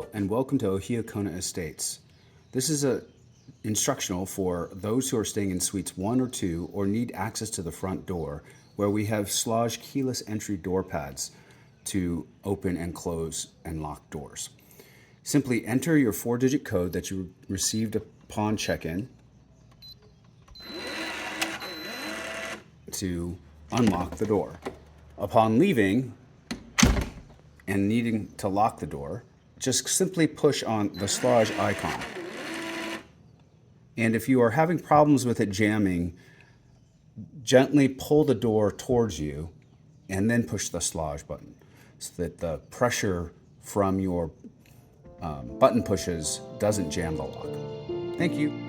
Hello and welcome to Ohia Kona Estates. This is a instructional for those who are staying in suites 1 or 2 or need access to the front door, where we have Schlage keyless entry door pads to open and close and lock doors. Simply enter your 4-digit code that you received upon check-in to unlock the door. Upon leaving and needing to lock the door, just simply push on the Schlage icon. And if you are having problems with it jamming, gently pull the door towards you and then push the Schlage button so that the pressure from your button pushes doesn't jam the lock. Thank you.